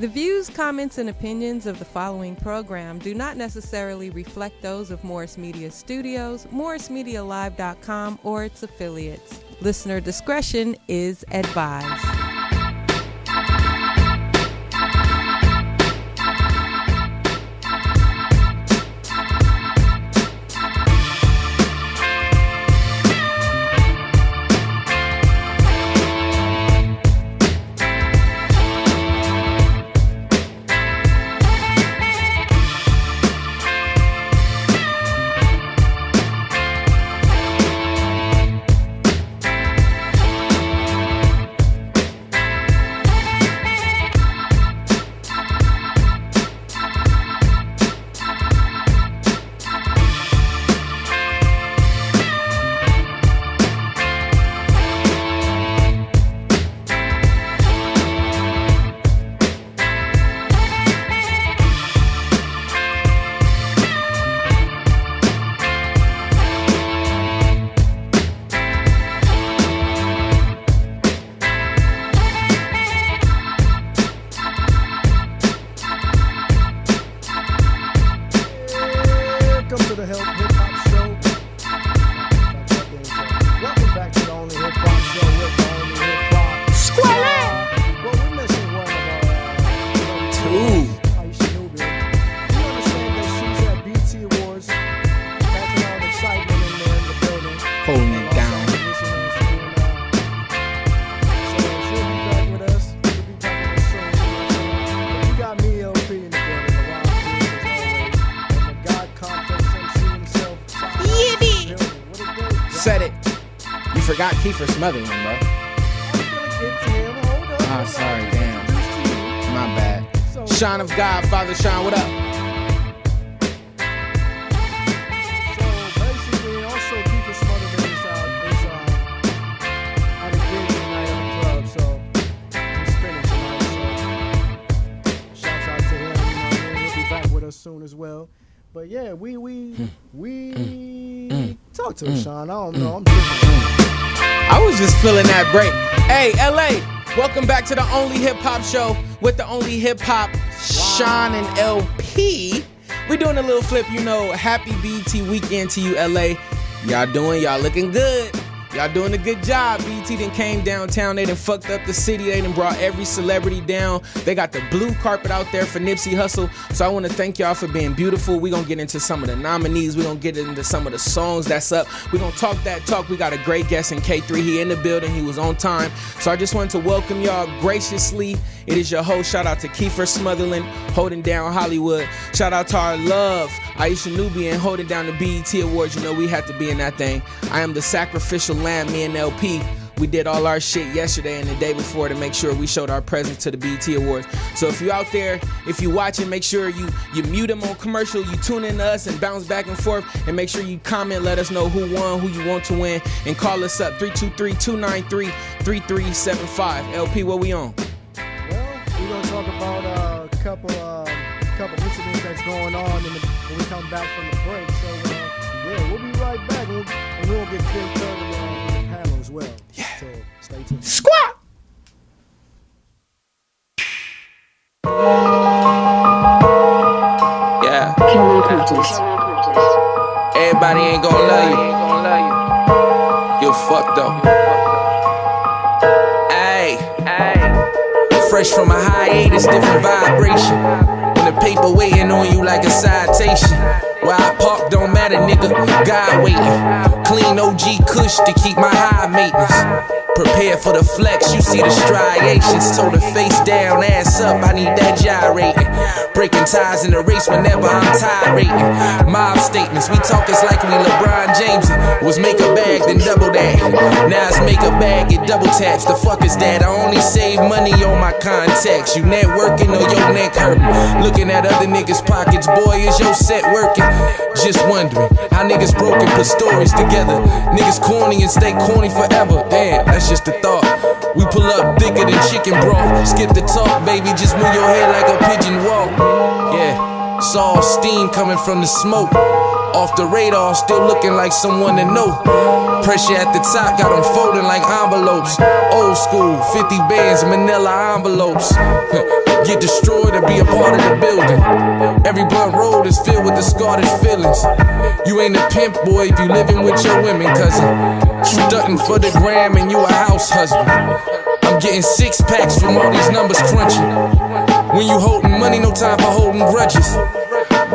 The views, comments, and opinions of the following program do not necessarily reflect those of Morris Media Studios, MorrisMediaLive.com, or its affiliates. Listener discretion is advised. Got Kiefer Smothering, bro. Oh, sorry, damn. My bad. Sean of God, Father Sean, what up? So basically, also Kiefer Smothering is at a gig tonight at the club, so he's spinning tonight. So shouts out to him. He'll be back with us soon as well. But yeah, we talk to him, Sean. I don't know. I'm tripping. I was just feeling that break. Hey, LA, welcome back to the only hip hop show with the only hip hop, Sean and LP. We're doing a little flip, happy BET weekend to you, LA. Y'all looking good. Y'all doing a good job. BET done came downtown. They done fucked up the city. They done brought every celebrity down. They got the blue carpet out there for Nipsey Hussle. So I want to thank y'all for being beautiful. We're going to get into some of the nominees. We're going to get into some of the songs that's up. We're going to talk that talk. We got a great guest in K3. He in the building. He was on time. So I just wanted to welcome y'all graciously. It is your host. Shout out to Kiefer Smothering, holding down Hollywood. Shout out to our love, Aisha Nubian, holding down the BET Awards. We had to be in that thing. I am the sacrificial lamb, me and LP. We did all our shit yesterday and the day before to make sure we showed our presence to the BET Awards. So if you out there, if you watching, make sure you mute them on commercial, you tune in to us and bounce back and forth, and make sure you comment, let us know who won, who you want to win, and call us up 323-293-3375. LP, what we on? Well, we're gonna talk about a couple incidents that's going on when we come back from the break. So yeah, we'll be right back, and we'll get Jim Thurman in the panel as well. Yeah. So stay tuned. Squat! Yeah. Everybody ain't gonna love you. You fucked up. Ayy. Fresh from a hiatus, different vibration. When the paper waiting on you like a citation. Where I park don't matter, nigga. God waiting. Clean OG Kush to keep my high maintenance. Prepare for the flex, you see the striations. Told her face down, ass up, I need that gyrating. Breaking ties in the race whenever I'm titrating. Mob statements, we talk it's like we LeBron James. Was make a bag, then double that. Now it's make a bag, get double taps. The fuck is that? I only save money on my contacts. You networking or your neck hurting? Looking at other niggas' pockets, boy, is your set working? Just wondering how niggas broke and put stories together. Niggas corny and stay corny forever. Damn, that's just a thought. We pull up thicker than chicken broth. Skip the talk, baby, just move your head like a pigeon walk. Yeah. Saw steam coming from the smoke. Off the radar, still looking like someone to know. Pressure at the top got them folding like envelopes. Old school, 50 bands, manila envelopes. Get destroyed to be a part of the building. Every blunt road is filled with discarded feelings. You ain't a pimp, boy, if you living with your women, cousin. Stunting for the gram and you a house husband. I'm getting 6 packs from all these numbers crunching. When you holding money, no time for holding grudges.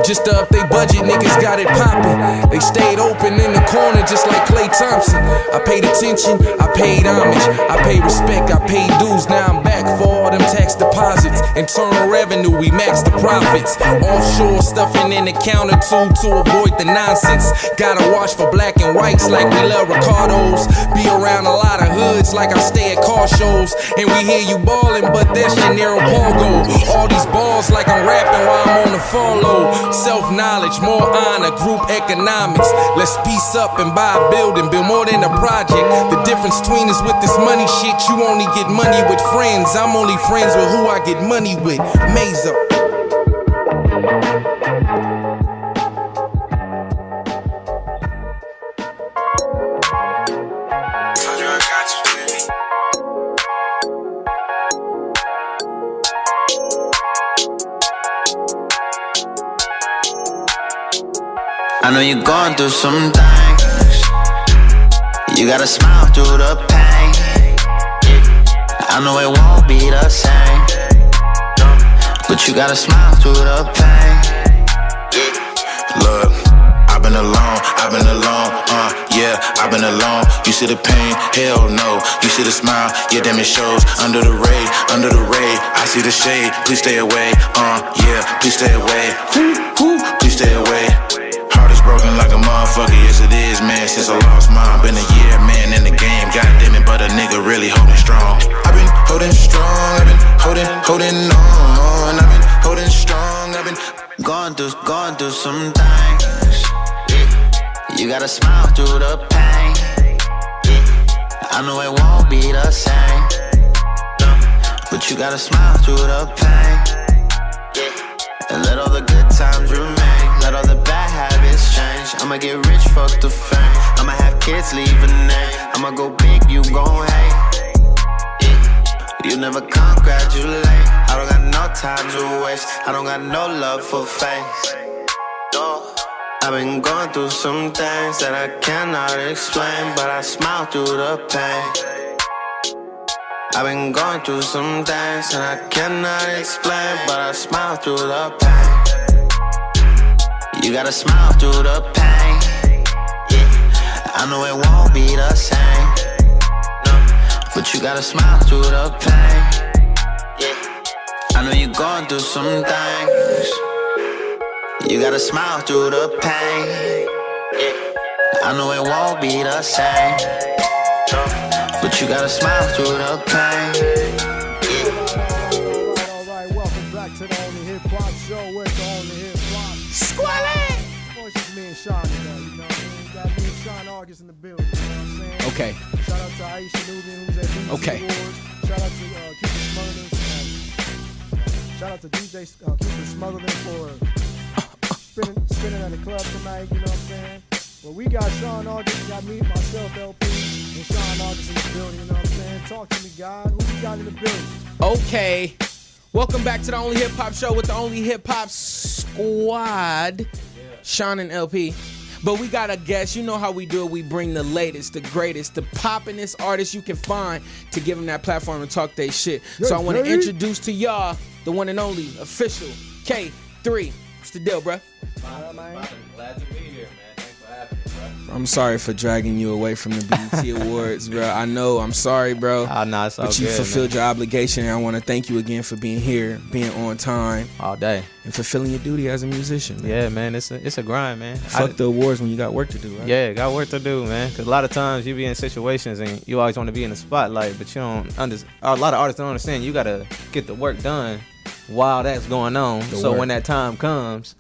Just to up they budget, niggas got it poppin'. They stayed open in the corner just like Klay Thompson. I paid attention, I paid homage, I paid respect, I paid dues. Now I'm back for all them tax deposits. Internal revenue, we max the profits. Offshore stuffing in the counter tube to avoid the nonsense. Gotta watch for black and whites like we love Ricardos. Be around a lot of hoods like I stay at car shows. And we hear you ballin', but that's Janero Pogo. All these balls like I'm rapping while I'm on the follow. Self-knowledge, more honor, group economics. Let's piece up and buy a building, build more than a project. The difference between us with this money shit, you only get money with friends. I'm only friends with who I get money with. Mazo. I know you're going through some things. You gotta smile through the pain. I know it won't be the same, but you gotta smile through the pain. Look, I've been alone, yeah, I've been alone. You see the pain? Hell no. You see the smile? Yeah, damn it shows. Under the raid, I see the shade. Please stay away, yeah, please stay away. Please stay away. Heart is broken like a motherfucker, yes it is, man. Since I lost mine, been a year, man, in the game. God damn it, but a nigga really holding strong. I've been holding strong, I've been holding on. I've been holding strong, I've been going through some things. You gotta smile through the pain. I know it won't be the same, but you gotta smile through the pain. And let all the good times remain. Let all the bad habits change. I'ma get rich, fuck the fame. I'ma have kids, leave a name. I'ma go big, you gon' hate. You never congratulate. I don't got no time to waste. I don't got no love for face. I've been going through some things that I cannot explain, but I smile through the pain. I've been going through some things and I cannot explain, but I smile through the pain. You gotta smile through the pain. I know it won't be the same, but you gotta smile through the pain. I know you're going through some things. You gotta smile through the pain. I know it won't be the same, but you gotta smile through the pain. Alright, welcome back to the Only Hip Hop Show with the Only Hip Hop Squally! Of course, it's me and Sean today, you know what I mean? We got me and Sean August in the building, you know what I'm saying? Okay. Shout out to Aisha Nubian, who's at BET Okay. Awards. Shout out to Keith Smotherman. Shout out to DJ Keith Smotherman for spinning at the club tonight, you know what I'm saying? Well, we got Sean August, we got me, myself, LP, and Sean August in the building, you know what I'm saying? Talk to me, God. Who we got in the building? Okay. Welcome back to the Only Hip Hop Show with the Only Hip Hop Squad. Sean and LP. But we got a guest. You know how we do it. We bring the latest, the greatest, the poppin'est artists you can find to give them that platform and talk their shit. So I want to introduce to y'all the one and only official K3. What's the deal, bruh? Glad to be here, man. Thanks for having me, bro. I'm sorry for dragging you away from the BET Awards, bro. I know. I'm sorry, bro. Nah, it's all but you good, fulfilled man. your obligation, and I want to thank you again for being here, being on time, All day. and fulfilling your duty as a musician. Man. Yeah, man. It's a grind, man. Fuck the awards when you got work to do, right? Yeah, got work to do, man. Because a lot of times you be in situations and you always want to be in the spotlight, but you don't understand. A lot of artists don't understand. You got to get the work done while that's going on. So when that time comes,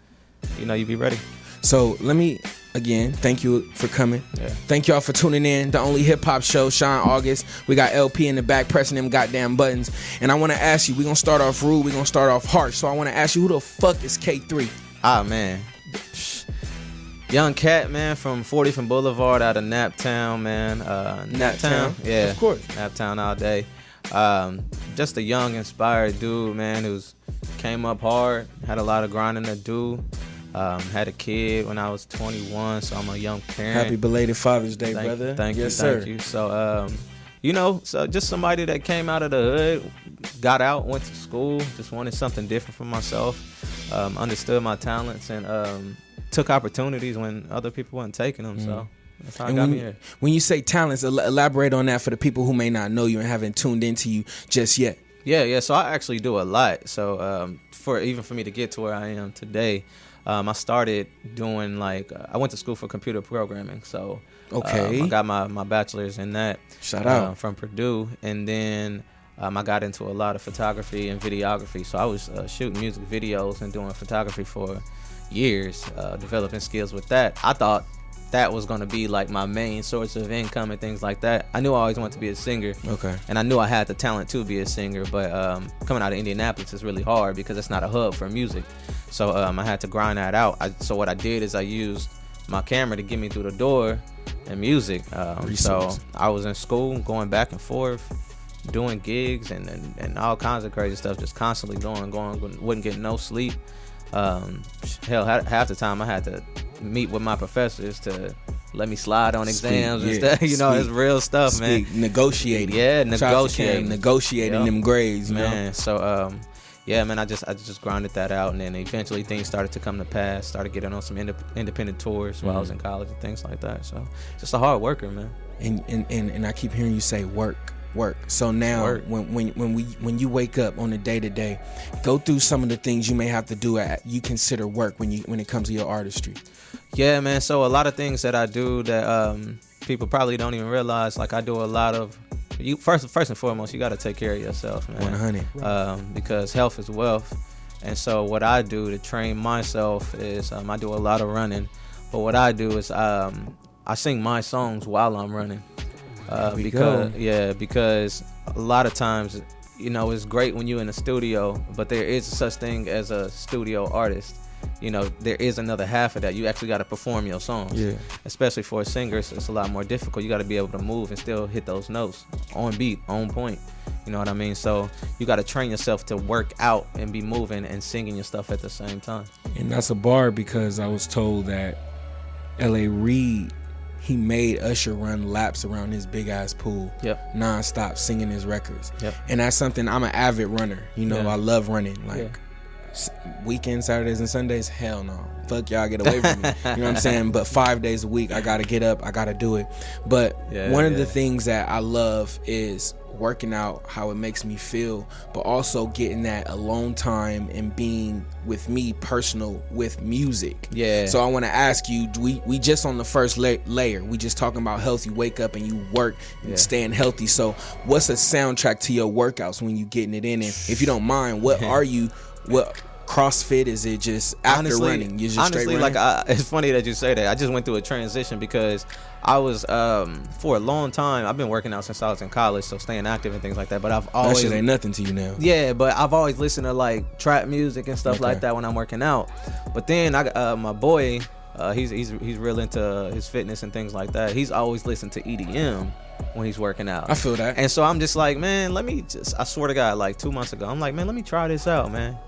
you know, you be ready. So let me, again, thank you for coming. Yeah. Thank y'all for tuning in. The Only Hip Hop Show, Sean August. We got LP in the back pressing them goddamn buttons. And I want to ask you, we're going to start off rude. We're going to start off harsh. So I want to ask you, who the fuck is K3? Ah, man. Young Cat, man, from 40th and Boulevard out of Naptown, man. Naptown? Yeah. Of course. Naptown all day. Just a young, inspired dude, man, who's came up hard, had a lot of grinding to do. Had a kid when I was 21, so I'm a young parent. Happy belated Father's Day, brother. Thank yes, you. Thank you. So, so just somebody that came out of the hood, got out, went to school, just wanted something different for myself, understood my talents, and took opportunities when other people weren't taking them. So that's how I got me here. When you say talents, elaborate on that for the people who may not know you and haven't tuned into you just yet. Yeah. So I actually do a lot. So for me to get to where I am today, I started doing I went to school for computer programming. So I got my bachelor's in that. Shout out from Purdue, and then I got into a lot of photography and videography. So I was shooting music videos and doing photography for years, developing skills with that. I thought that was going to be like my main source of income and things like that. I knew I always wanted to be a singer. Okay. And I knew I had the talent to be a singer, but coming out of Indianapolis is really hard because it's not a hub for music. So I had to grind that out. So what I did is I used my camera to get me through the door in music. So I was in school, going back and forth, doing gigs and all kinds of crazy stuff, just constantly going, wouldn't get no sleep. Half the time I had to meet with my professors to let me slide on exams and stuff. It's real stuff, man. Negotiating. Yeah, negotiating them grades, man. So man, I just grinded that out, and then eventually things started to come to pass. Started getting on some independent tours while I was in college and things like that. So just a hard worker, man. And I keep hearing you say work. So now when you wake up on a day-to-day, go through some of the things you may have to do you consider work when it comes to your artistry. Yeah, man. So a lot of things that I do that people probably don't even realize. Like I do a lot of first and foremost, you got to take care of yourself, man. 100. Because health is wealth. And so what I do to train myself is I do a lot of running. But what I do is I sing my songs while I'm running. Because a lot of times, it's great when you're in the studio, but there is such thing as a studio artist. There is another half of that. You actually got to perform your songs. Yeah. Especially for a singer, it's a lot more difficult. You got to be able to move and still hit those notes on beat, on point. You know what I mean? So you got to train yourself to work out and be moving and singing your stuff at the same time. And that's a bar, because I was told that L.A. Reid, he made Usher run laps around his big ass pool, nonstop singing his records. And that's something, I'm an avid runner. I love running. Weekends, Saturdays and Sundays, hell no. Fuck y'all, get away from me. You know what I'm saying? But 5 days a week, I gotta get up, I gotta do it. But one of the things that I love is working out, how it makes me feel, but also getting that alone time and being with me personal with music. So I want to ask you, we just on the first layer, we just talking about health. You wake up and you work and staying healthy. So what's a soundtrack to your workouts when you getting it in? And if you don't mind, what CrossFit, is it just after running? You just straight running? It's funny that you say that. I just went through a transition because I was for a long time, I've been working out since I was in college, so staying active and things like that. But I've always, that shit ain't nothing to you now. Yeah, but I've always listened to trap music and stuff like that when I'm working out. But then my boy, he's real into his fitness and things like that. He's always listened to EDM when he's working out. I feel that. And so I'm just like, man, I swear to God, 2 months ago, I'm like, man, let me try this out, man.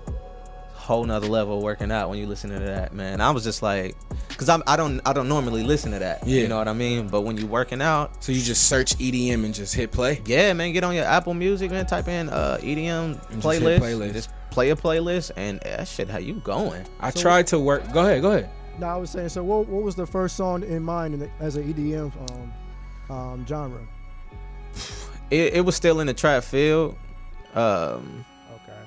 Whole nother level of working out when you listen to that, man. I was just like, because I don't normally listen to that. You know what I mean? But when you working out, so you just search EDM and just hit play. Yeah, man. Get on your Apple Music, man. Type in EDM playlist. Just play a playlist, and that shit, how you going? I tried to work. Go ahead. No, I was saying. So what was the first song in mind as an EDM genre? It was still in the trap field.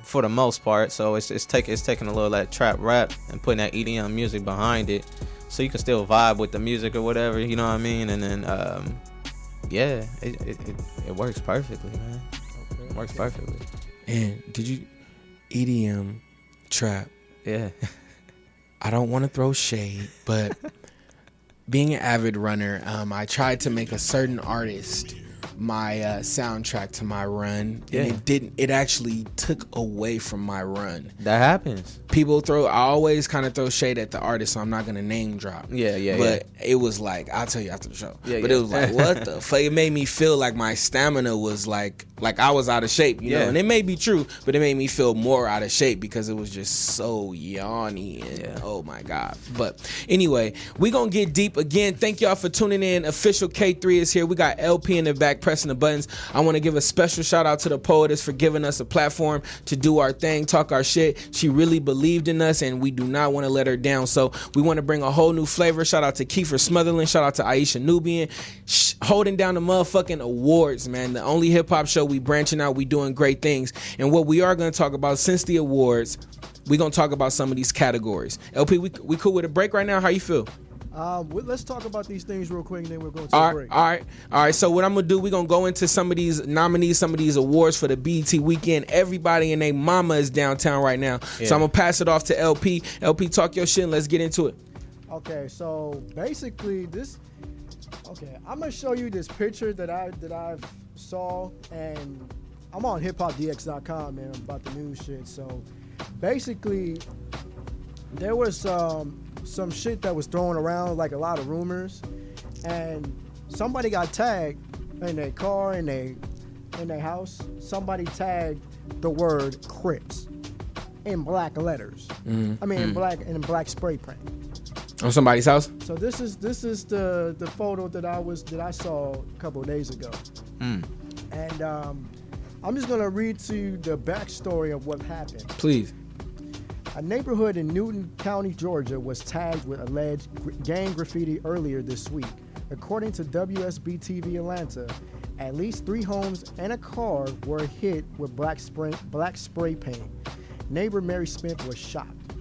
For the most part, so it's taking a little of that trap rap and putting that EDM music behind it, so you can still vibe with the music or whatever, you know what I mean? And then it works perfectly, man. It works perfectly. And did you EDM trap? Yeah. I don't want to throw shade, but being an avid runner, I tried to make a certain artist my soundtrack to my run, and it actually took away from my run. That happens. I always kind of throw shade at the artist, so I'm not gonna name drop. But it was like, I'll tell you after the show. But it was like, what the fuck? It made me feel like my stamina was like I was out of shape, you know. And it may be true, but it made me feel more out of shape because it was just so yawny and oh my god. But anyway, we gonna get deep again. Thank y'all for tuning in. Official K3 is here. We got LP in the back pressing the buttons. I want to give a special shout out to the Poetess for giving us a platform to do our thing, talk our shit. She really believed in us, and we do not want to let her down. So we want to bring a whole new flavor. Shout out to Kiefer Smotherland. Shout out to Aisha Nubian, holding down the motherfucking awards, man. The Only Hip Hop Show. We branching out. We doing great things. And what we are going to talk about since the awards, we're going to talk about some of these categories. LP, we cool with a break right now? How you feel? Let's talk about these things real quick, and then we're going to take a break. All right. So what I'm gonna do, we're gonna go into some of these nominees, some of these awards for the BET weekend. Everybody and their mama is downtown right now, so I'm gonna pass it off to LP. LP, talk your shit and let's get into it. Okay, so basically I'm gonna show you this picture that I saw, and I'm on hiphopdx.com, man, about the news shit. So basically, there was some shit that was thrown around, like a lot of rumors, and somebody got tagged in their car, in their house. Somebody tagged the word Crips in black letters. In black spray paint on somebody's house. So this is the photo that I saw a couple of days ago, and I'm just gonna read to you the backstory of what happened. Please. A neighborhood in Newton County, Georgia, was tagged with alleged gang graffiti earlier this week. According to WSB-TV Atlanta, at least 3 homes and a car were hit with black spray paint. Neighbor Mary Smith was shocked.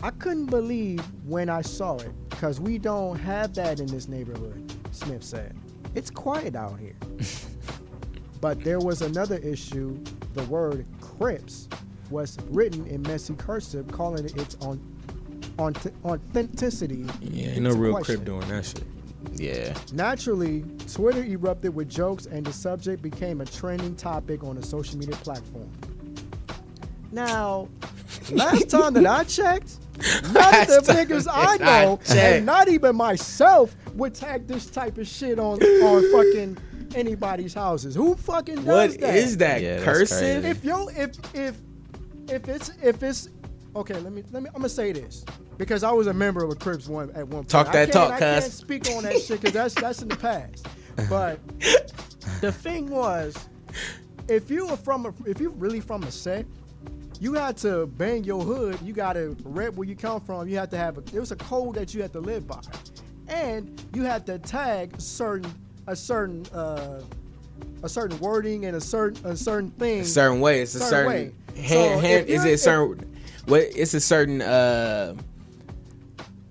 I couldn't believe when I saw it, because we don't have that in this neighborhood, Smith said. It's quiet out here. But there was another issue. The word Crips was written in messy cursive, calling it its authenticity. Yeah, ain't no real Crip doing that shit. Yeah. Naturally, Twitter erupted with jokes, and the subject became a trending topic on a social media platform. Now, last time that I checked, none of the niggas I know, and not even myself, would tag this type of shit on fucking anybody's houses. Who fucking does what that? What is that? Yeah, cursive? If it's okay, let me I'm gonna say this, because I was a member of a Crips at one point. Talk that talk, cuz. I can't speak on that shit because that's in the past. But the thing was, if you really from a set, you had to bang your hood. You gotta rep where you come from. You had to have there was a code that you had to live by, and you had to tag a certain wording and a certain thing. A certain way. It's a certain way. Is it a certain? What? It's a certain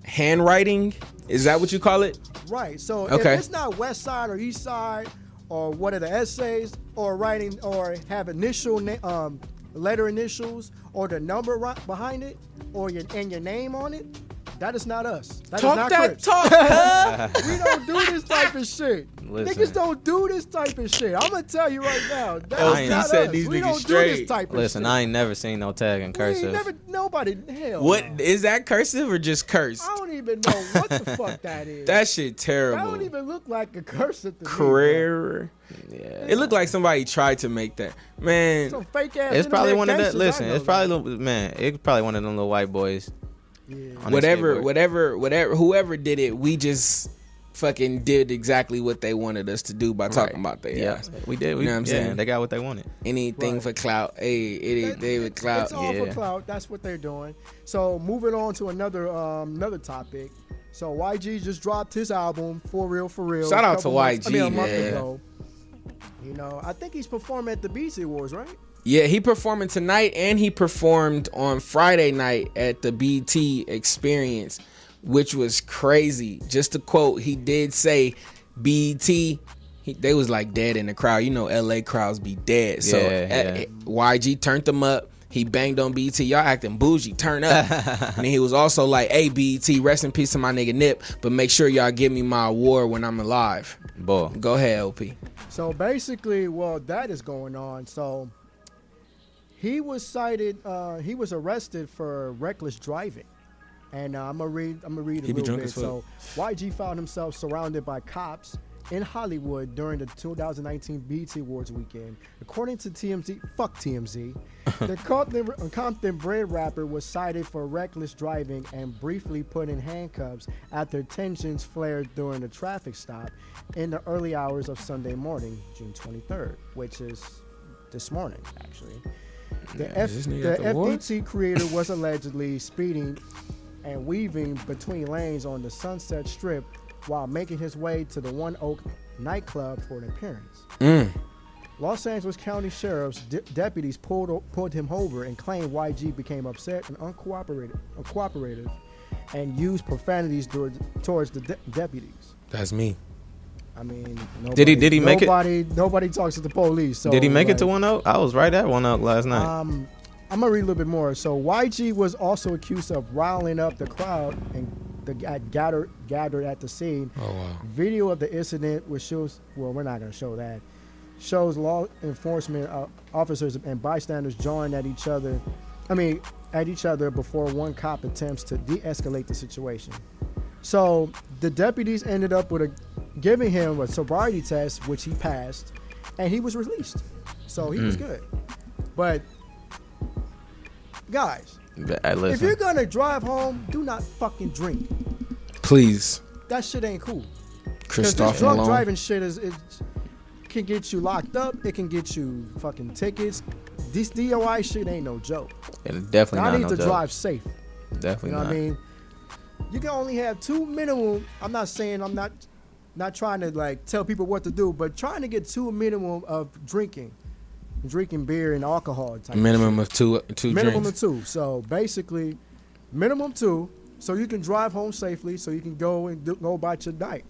handwriting. Is that what you call it? Right. So if it's not West Side or East Side or what are the essays or writing or have letter initials or the number right behind it or your name on it, that is not us. That talk is not that Crips. talk. We don't do this type of shit. Listen. Niggas don't do this type of shit. I'm gonna tell you right now. That's not us. We don't do this type of shit. Listen, I ain't never seen no tag in cursive. Nobody. Hell. What no. is that, cursive or just cursed? I don't even know what the fuck that is. That shit terrible. That don't even look like a cursive to Career. me. Yeah. It looked like somebody tried to make that. Man. Some fake ass. It's probably one of the. gangsters, Listen, it's probably it's probably one of them little white boys. Yeah. Whatever, whoever did it, we just fucking did exactly what they wanted us to do by talking about that. Yeah, we did. You know what I'm saying? They got what they wanted. Anything for clout. Hey, they with clout. It's all for clout. That's what they're doing. So moving on to another topic. So YG just dropped his album For Real. Shout out to YG, a month man. ago. You know, I think he's performing at the BET Awards, right? Yeah, he performing tonight, and he performed on Friday night at the BT Experience, which was crazy. Just to quote, he did say BT, they was like dead in the crowd. You know, LA crowds be dead. So YG turned them up. He banged on BT. Y'all acting bougie. Turn up. And he was also like, hey, BT, rest in peace to my nigga Nip, but make sure y'all give me my award when I'm alive. Boy. Go ahead, LP. So basically, that is going on. So He was cited. He was arrested for reckless driving, and I'm gonna read a He be little drunk bit. as fuck. So YG found himself surrounded by cops in Hollywood during the 2019 BET Awards weekend. According to TMZ, fuck TMZ, the Compton-bred rapper was cited for reckless driving and briefly put in handcuffs after tensions flared during a traffic stop in the early hours of Sunday morning, June 23rd, which is this morning, actually. The is this nigga at the awards? FET creator was allegedly speeding and weaving between lanes on the Sunset Strip while making his way to the One Oak nightclub for an appearance. Los Angeles County Sheriff's deputies pulled him over and claimed YG became upset and uncooperative and used profanities towards the deputies. That's me. I mean, Did he make it? Nobody talks to the police. So Did he make it to One Oak? I was right at One Oak last night. I'm gonna read a little bit more. So YG was also accused of riling up the crowd and gathered at the scene. Oh wow. Video of the incident, which shows, well, we're not gonna show that, shows law enforcement officers and bystanders jawing at each other. Before one cop attempts to de-escalate the situation. So the deputies ended up giving him a sobriety test, which he passed, and he was released. So he was good. But guys, if you're gonna drive home, do not fucking drink. Please. That shit ain't cool. Christoph Because this drunk Malone. driving shit it can get you locked up. It can get you fucking tickets. This DOI shit ain't no joke. And definitely Y'all not need no to joke. drive safe. Definitely You know not. what I mean? You can only have 2 minimum. I'm not saying I'm not trying to like tell people what to do, but trying to get 2 minimum of drinking beer and alcohol. Type Minimum of two minimum drinks. of 2. So basically, minimum 2, so you can drive home safely, so you can go about your night.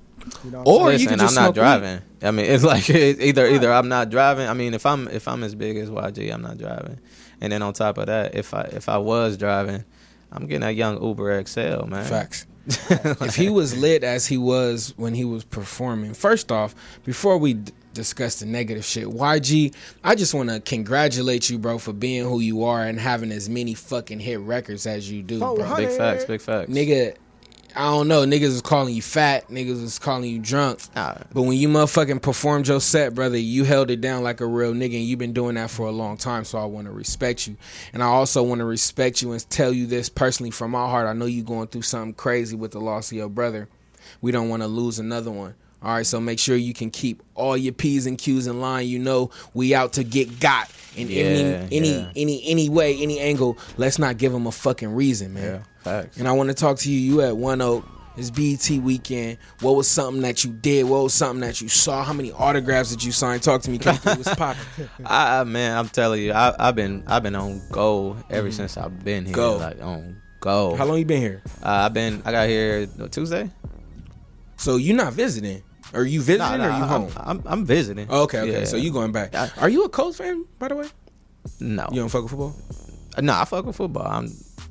You know. Or Listen, you can I'm just not smoke driving. I mean, it's like either I'm not driving. I mean, if I'm as big as YG, I'm not driving. And then on top of that, if I was driving, I'm getting that young Uber XL, man. Facts. If he was lit as he was when he was performing, first off, before we discuss the negative shit, YG, I just want to congratulate you, bro, for being who you are and having as many fucking hit records as you do, bro. Honey. Big facts, big facts. Nigga, I don't know. Niggas was calling you fat. Niggas was calling you drunk. Nah. But when you motherfucking performed your set, brother, you held it down like a real nigga, and you've been doing that for a long time, so I want to respect you. And I also want to respect you and tell you this personally from my heart. I know you going through something crazy with the loss of your brother. We don't want to lose another one. All right, so make sure you can keep all your P's and Q's in line. You know we out to get got in any way, any angle. Let's not give them a fucking reason, man. Yeah, facts. And I want to talk to you. You at One Oak. It's BET weekend. What was something that you did? What was something that you saw? How many autographs did you sign? Talk to me. What's popping? Man, I'm telling you, I've been on go ever since I've been here. Go. Like on go. How long you been here? I got here Tuesday. So you not visiting? Are you visiting or you home? I'm visiting. Okay. Yeah. So you going back? Are you a Colts fan, by the way? No. You don't fuck with football? No, I fuck with football.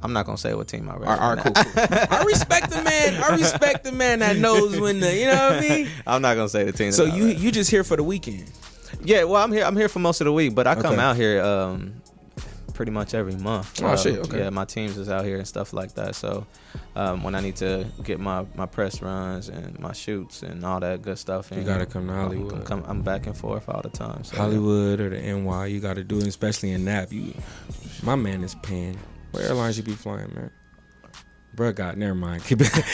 I'm not gonna say what team I rep. All right, cool. I respect the man. I respect the man that knows when to. You know what I mean? I'm not gonna say the team. So that I rep. you just here for the weekend? Yeah, well, I'm here for most of the week, but I come Okay. out here pretty much every month. Oh, shit, okay. Yeah, my teams is out here and stuff like that. So when I need to get my press runs and my shoots and all that good stuff, You gotta come to Hollywood. I'm back and forth all the time. So, Hollywood or the NY, you got to do it, especially in NAP. My man is paying. What airlines you be flying, man? Bruh, God, never mind. Keep it.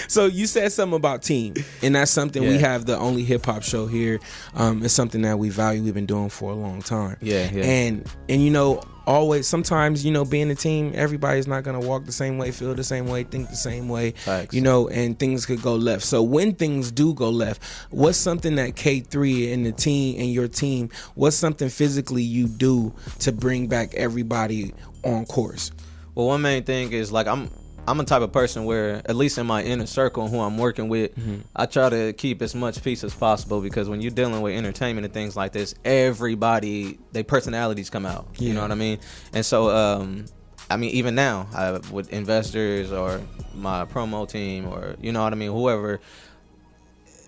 So you said something about team, and that's something we Yeah. have the only hip hop show here. It's something that we value. We've been doing for a long time. Yeah. And you know, always sometimes, you know, being a team, everybody's not gonna walk the same way, feel the same way, think the same way. Facts. You know, and things could go left. So when things do go left, what's something that K3 and the team and your team, what's something physically you do to bring back everybody on course? Well, one main thing is like I'm a type of person where, at least in my inner circle and who I'm working with, I try to keep as much peace as possible, because when you're dealing with entertainment and things like this, everybody, their personalities come out. You know what I mean? And so, I mean, even now, with investors or my promo team or, you know what I mean, whoever,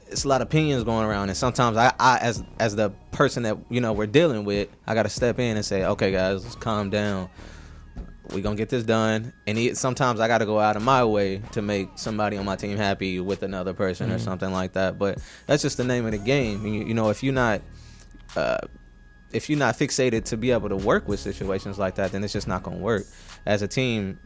it's a lot of opinions going around, and sometimes I as the person that we're dealing with, I gotta step in and say, okay, guys, let's calm down. We gonna get this done. And sometimes I gotta go out of my way to make somebody on my team happy with another person or something like that. But that's just the name of the game. If you're not fixated to be able to work with situations like that, then it's just not gonna work. As a team,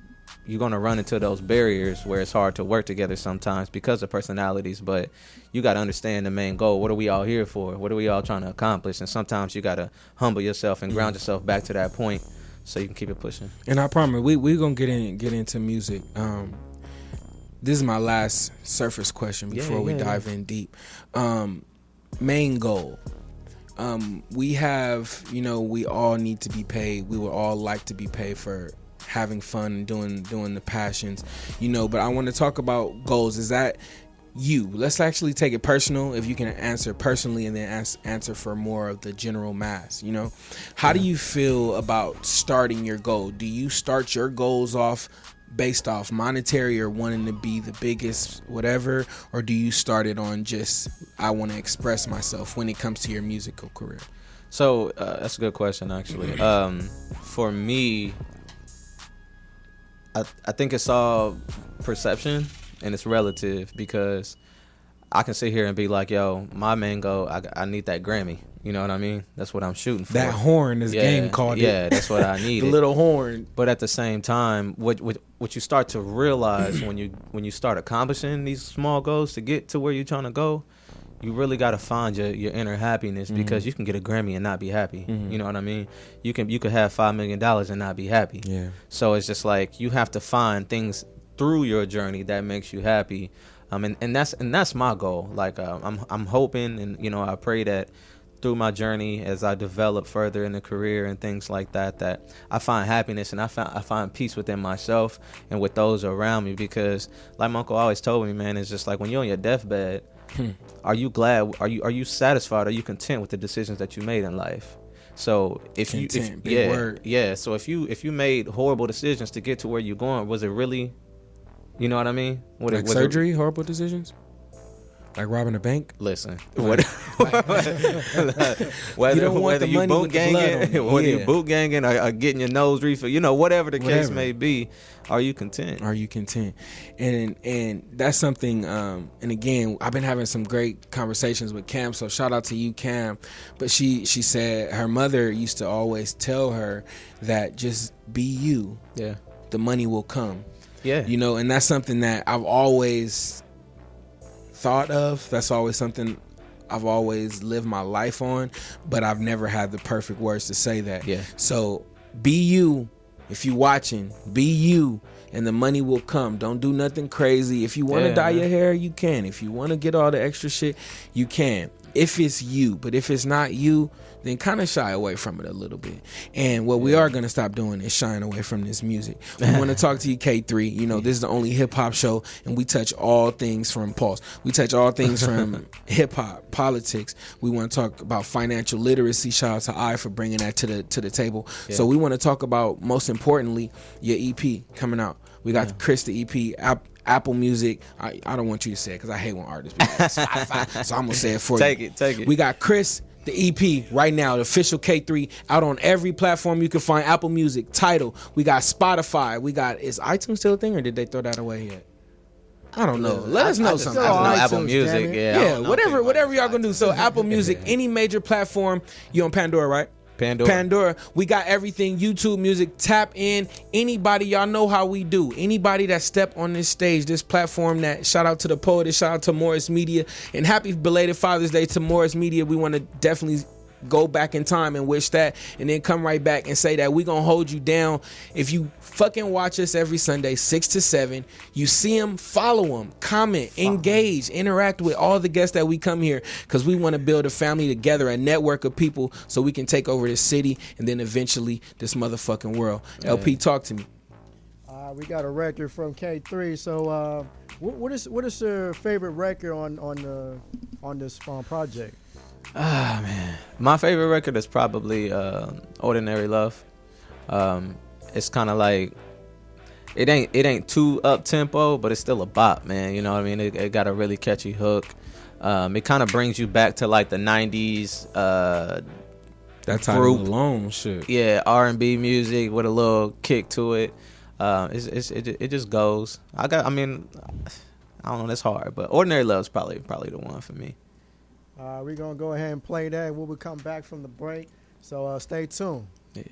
you're going to run into those barriers where it's hard to work together sometimes because of personalities, but you got to understand the main goal. What are we all here for? What are we all trying to accomplish? And sometimes you got to humble yourself and ground yourself back to that point so you can keep it pushing. And I promise we're going to get into music. This is my last surface question before we dive in deep. Main goal. We have, we all need to be paid. We would all like to be paid for having fun and doing the passions, but I want to talk about goals. Is that you? Let's actually take it personal, if you can answer personally, and then answer for more of the general mass. How do you feel about starting your goal? Do you start your goals off based off monetary or wanting to be the biggest whatever, or do you start it on just I want to express myself when it comes to your musical career? So that's a good question, actually. For me, I think it's all perception and it's relative, because I can sit here and be like, yo, my main goal, I need that Grammy. You know what I mean? That's what I'm shooting for. That horn, this game called it. Yeah, that's what I need. The little horn. But at the same time, what you start to realize when you start accomplishing these small goals to get to where you're trying to go, you really got to find your inner happiness, because you can get a Grammy and not be happy. You know what I mean? You could have $5 million and not be happy. Yeah. So it's just like you have to find things through your journey that makes you happy. And that's my goal. Like I'm hoping, and I pray that through my journey, as I develop further in the career and things like that, that I find happiness and I find peace within myself and with those around me. Because like my uncle always told me, man, it's just like when you're on your deathbed, are you glad? Are you satisfied? Are you content with the decisions that you made in life? So if So if you made horrible decisions to get to where you're going, was it really? You know what I mean? Like surgery, horrible decisions? Like robbing a bank? Listen, whether you boot ganging or getting your nose refilled, whatever the case may be, are you content? Are you content? And that's something. And again, I've been having some great conversations with Cam. So shout out to you, Cam. But she said her mother used to always tell her that just be you. Yeah, the money will come. Yeah, and that's something that I've always thought of. That's always something I've always lived my life on, but I've never had the perfect words to say that. Yeah. So be you. If you watching, be you, and the money will come. Don't do nothing crazy. If you want to dye your hair, you can. If you want to get all the extra shit, you can. If it's you. But if it's not you, then kind of shy away from it a little bit. And what we are going to stop doing is shying away from this music. We want to talk to you, K3. This is the only hip-hop show, and we touch all things from Pulse. We touch all things from hip-hop, politics. We want to talk about financial literacy. Shout out to I for bringing that to the table. Yeah. So we want to talk about, most importantly, your EP coming out. We got Chris, the EP, Apple Music. I don't want you to say it because I hate when artists be like Spotify. So I'm going to say it for you. Take it. We got Chris, the EP, right now, the official K3, out on every platform you can find. Apple Music, Tidal. We got Spotify. Is iTunes still a thing, or did they throw that away yet? I don't know. Let us know something. I know Apple Music. Yeah, whatever y'all gonna do. So Apple Music, any major platform. You on Pandora, right? Pandora. We got everything. YouTube Music. Tap in. Anybody, y'all know how we do. Anybody that step on this stage, this platform, that shout out to the Poet, shout out to Morris Media, and happy belated Father's Day to Morris Media. We want to definitely go back in time and wish that, and then come right back and say that we gonna hold you down. If you fucking watch us every Sunday 6 to 7, you see them, follow them, comment, engage, interact with all the guests that we come here, because we want to build a family together, a network of people, so we can take over this city and then eventually this motherfucking world. LP, talk to me. We got a record from K3. So what is your favorite record on this project? Man, my favorite record is probably Ordinary Love. It's kind of like it ain't too up tempo, but it's still a bop, man. You know what I mean? It got a really catchy hook. It kind of brings you back to like the 90s. That title group. alone, shit. Yeah, R&B music with a little kick to it. It just goes. I don't know. That's hard, but Ordinary Love's probably the one for me. We're going to go ahead and play that when we come back from the break. So stay tuned. Yeah.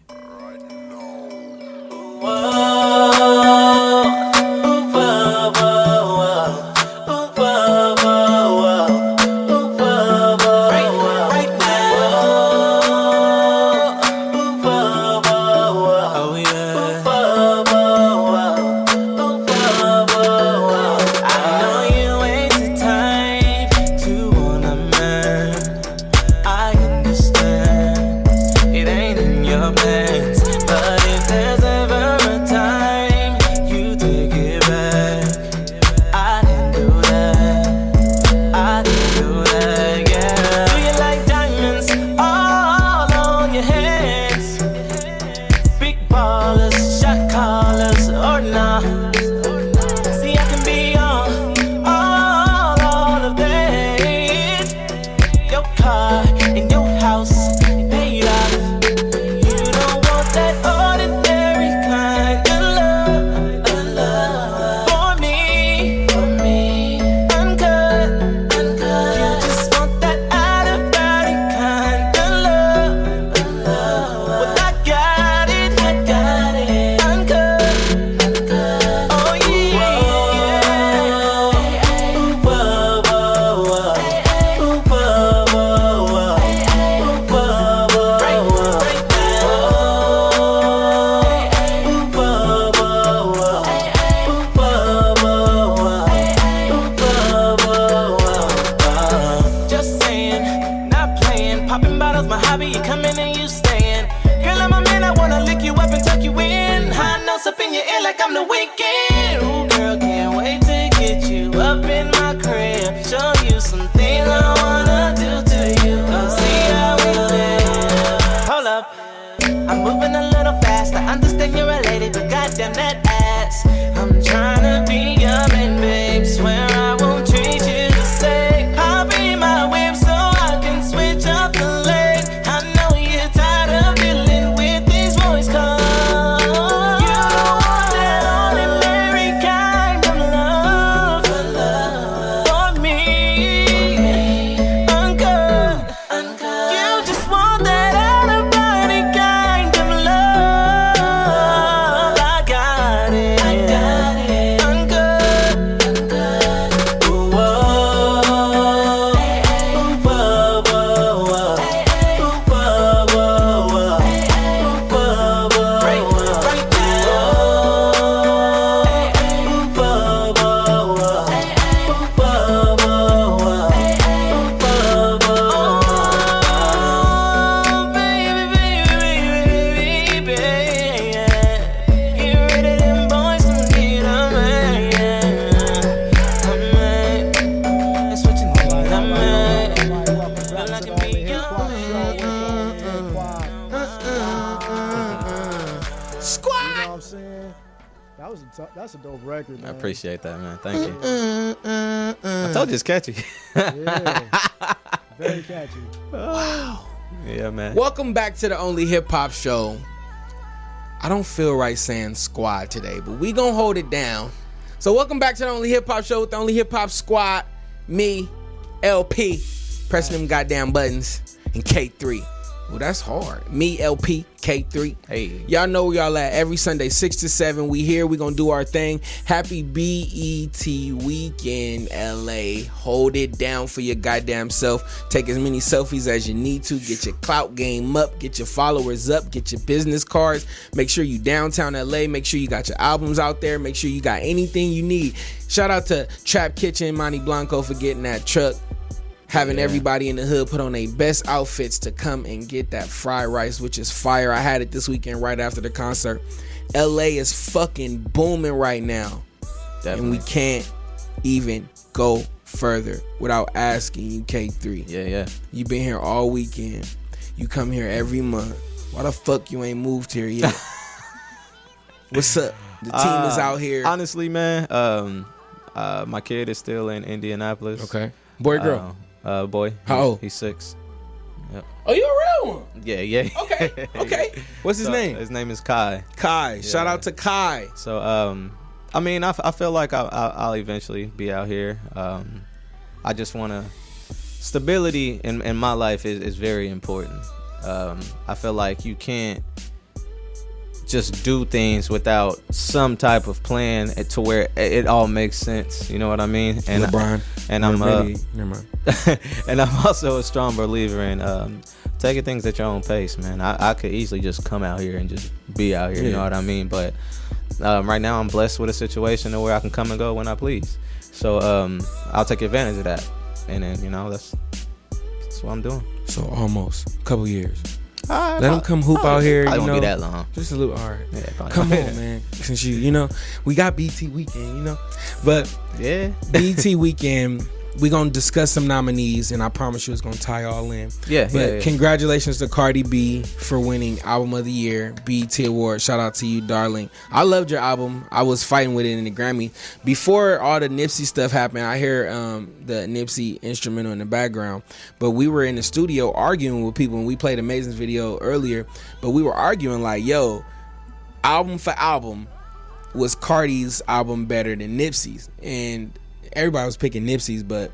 That's a dope record, man. I appreciate that, man. Thank you. I told you it's catchy. Yeah. Very catchy. Wow. Yeah, man. Welcome back to the Only Hip Hop Show. I don't feel right saying squad today, but we gonna hold it down. So welcome back to the Only Hip Hop Show with the Only Hip Hop Squad. Me, LP, pressing them goddamn buttons, and K3. Well, that's hard. Me, LP, K3. Hey. Y'all know where y'all at. Every Sunday, 6 to 7. We here. We gonna do our thing. Happy BET weekend, LA. Hold it down for your goddamn self. Take as many selfies as you need to. Get your clout game up. Get your followers up. Get your business cards. Make sure you downtown LA. Make sure you got your albums out there. Make sure you got anything you need. Shout out to Trap Kitchen, Monty Blanco for getting that truck. Having everybody in the hood put on their best outfits to come and get that fried rice, which is fire. I had it this weekend right after the concert. LA is fucking booming right now. Definitely. And we can't even go further without asking you, K3. Yeah. You been here all weekend. You come here every month. Why the fuck you ain't moved here yet? What's up? The team is out here. Honestly, man, my kid is still in Indianapolis. Okay. Boy or girl? Boy. How old? He's 6. Yep. Oh, you a real one? Yeah. Okay. What's his name? His name is Kai. Kai. Yeah. Shout out to Kai. So, I mean, I feel like I'll eventually be out here. I just want to... Stability in my life is very important. I feel like you can't just do things without some type of plan to where it all makes sense. You know what I mean? And LeBron. Never mind. And I'm also a strong believer in taking things at your own pace, man. I could easily just come out here and just be out here. You know what I mean? But right now I'm blessed with a situation where I can come and go when I please. So I'll take advantage of that. And then, you know, that's what I'm doing. So almost a couple years. Let him come hoop out here. I you don't know, be that long. Just a little. All right. Yeah, come on, man. Since you know, we got BT Weekend, you know. But yeah, BT Weekend, we gonna discuss some nominees, and I promise you, it's gonna tie all in. Yeah. But congratulations to Cardi B for winning Album of the Year, BET Award. Shout out to you, darling. I loved your album. I was fighting with it in the Grammy before all the Nipsey stuff happened. I hear the Nipsey instrumental in the background, but we were in the studio arguing with people, and we played Amazing's video earlier. But we were arguing like, yo, album for album, was Cardi's album better than Nipsey's? And everybody was picking Nipsey's, but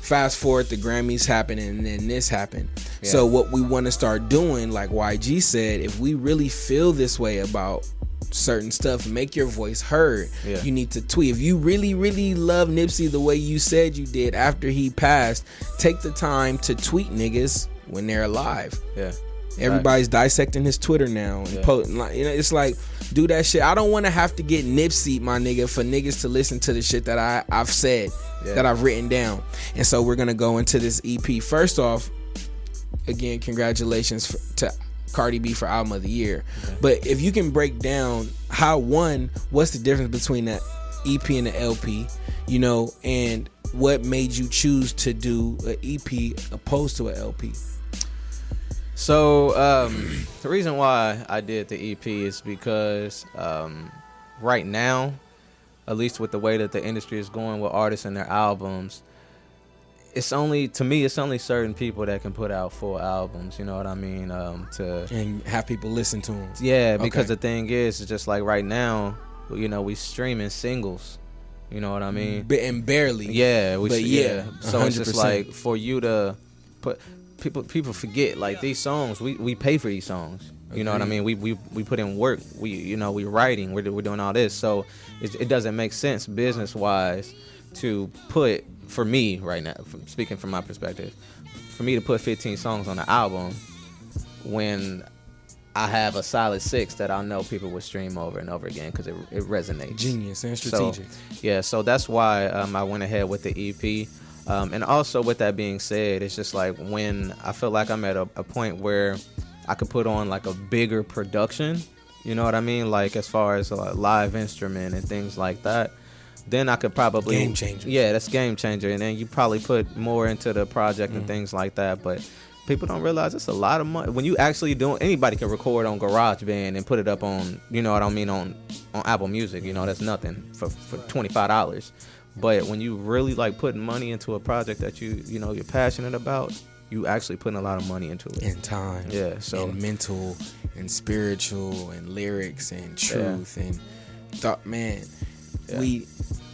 fast forward, the Grammys happened and then this happened. Yeah. So what we want to start doing, like YG said, if we really feel this way about certain stuff, make your voice heard. Yeah. You need to tweet. If you really, really love Nipsey the way you said you did after he passed, take the time to tweet niggas when they're alive. Yeah. Everybody's dissecting his Twitter now and it's like, do that shit. I don't want to have to get Nipsey, my nigga, for niggas to listen to the shit that I've said, that I've written down. And so we're gonna go into this EP. First off, again, congratulations to Cardi B for Album of the Year. Okay. But if you can break down what's the difference between the EP and the LP, you know, and what made you choose to do an EP opposed to an LP? So the reason why I did the EP is because right now, at least with the way that the industry is going with artists and their albums, it's only certain people that can put out full albums. You know what I mean? And have people listen to them. Yeah, because the thing is, it's just like right now, you know, we streaming singles. You know what I mean? And barely. Yeah, so 100%. It's just like for you to put. People forget, like, these songs, we pay for these songs. You know what I mean? We put in work. We writing. We're doing all this. So it doesn't make sense business wise to put, for me right now, speaking from my perspective, for me to put 15 songs on an album when I have a solid 6 that I know people would stream over and over again because it resonates. Genius and strategic. So that's why I went ahead with the EP. And also, with that being said, it's just like when I feel like I'm at a point where I could put on like a bigger production, you know what I mean? Like as far as a live instrument and things like that, then I could probably... Game changer. Yeah, that's game changer. And then you probably put more into the project and things like that. But people don't realize it's a lot of money. When you actually anybody can record on GarageBand and put it up on, you know what I mean, on Apple Music. You know, that's nothing for $25. But when you really like putting money into a project that you're passionate about, you actually putting a lot of money into it. And time. Yeah. So and mental and spiritual and lyrics and truth and thought, man. Yeah.